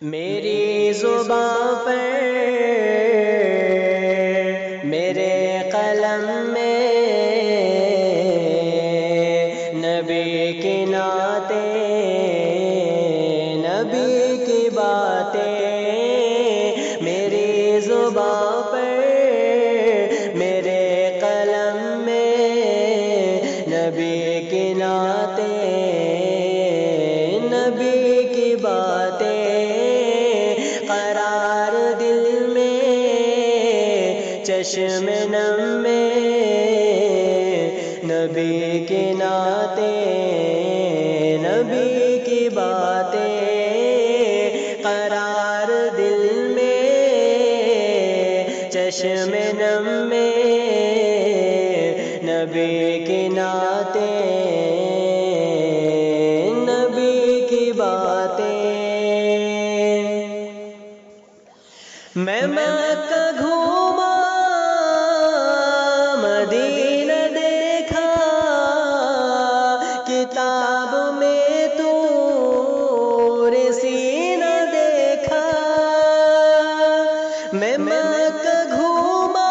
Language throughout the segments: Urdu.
میری زباں پر میرے قلم میں نبی کی نعتیں، نبی کی باتیں، میری زباں پر میرے قلم میں نبی کی نعتیں، نبی کی باتیں، قرار دل میں چشم نم میں نبی کی نعتیں، نبی کی باتیں، قرار دل میں چشم نم میں نبی کی نعتیں، نبی کی باتیں۔ میں مکہ گھوما مدینہ دیکھا، کتاب میں طور سینہ دیکھا، میں مکہ گھوما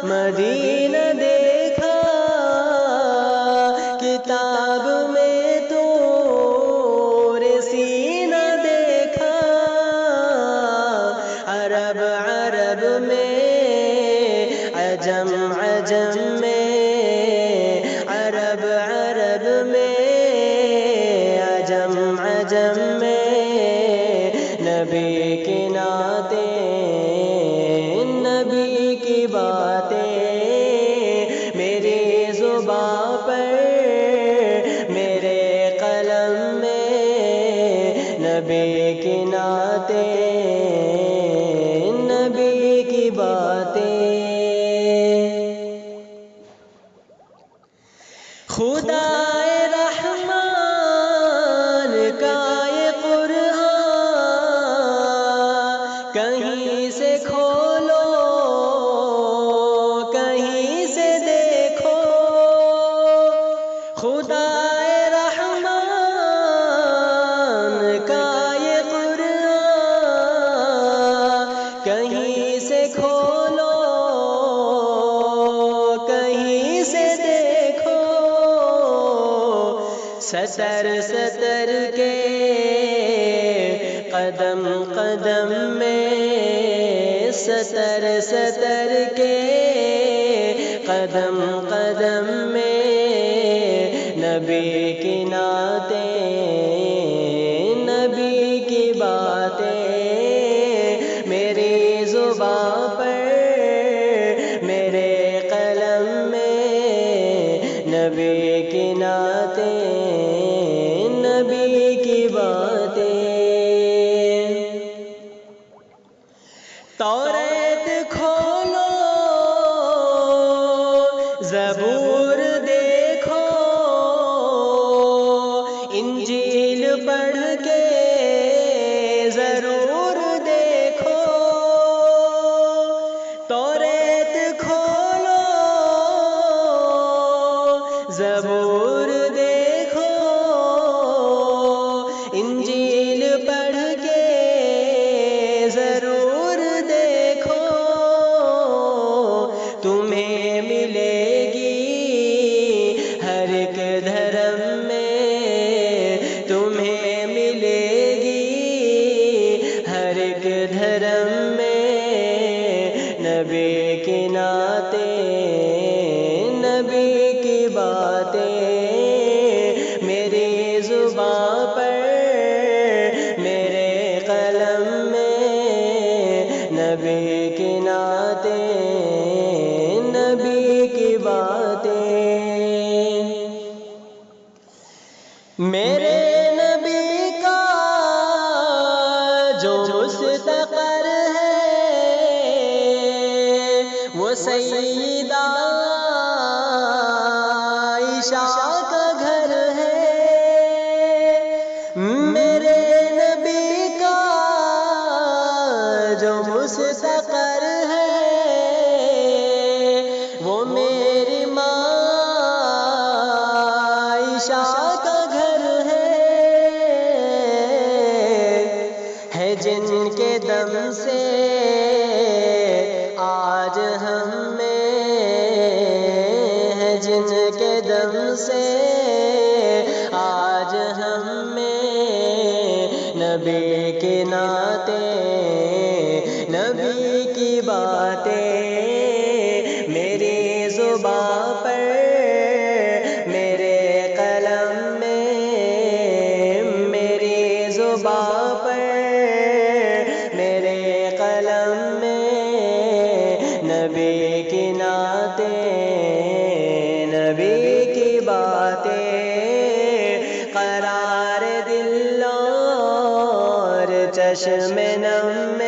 مدینہ دیکھا، کتاب میں طور سینہ دیکھا، عرب عرب میں عجم عجم میں، عرب عرب میں عجم عجم میں نبی کی نعتیں، نبی کی باتیں، میری زباں پر میرے قلم میں نبی کی نعتیں، نبی کی باتیں۔ خدا رحمان کا یہ قرآن کہیں سے کھولو کہیں سے دیکھو، خدا رحمان کا یہ قرآن کہیں سے کھولو کہیں سے دیکھو، سطر سطر کے قدم قدم میں، سطر سطر کے قدم قدم میں نبی کی نعتیں، نبی کی باتیں، میری زباں پر میرے قلم میں نبی کی نعتیں، نبی کی باتیں۔ توریت کھولو زبور دیکھو، انجیل پڑھ کے ضرور دیکھو، توریت کھولو زبور دیکھو، انجیل پڑھ کے ضرور دیکھو، تمہیں ملے گی ہر ایک دھرم میں، تمہیں ملے گی ہر ایک دھرم میں نبی کی نعتیں، نبی کی باتیں، میری زباں پر میرے قلم میں نبی کی نعتیں، نبی کی باتیں، میرے نبی کا جو مستقر ہے وہ سیدہ عائشہ کا گھر ہے، میرے نبی کا جو مستقر ہے وہ میری ماں عائشہ کا گھر ہے، جن کے دم سے آج ہم میں، ہے جن کے دم سے آج ہم میں، نبی کے ناطے نبی کی باتیں میری زباں پر میرے قلم میں، میری زباں پر میرے قلم میں، نبی کی نعتیں نبی کی باتیں قرار دل اور چشم نم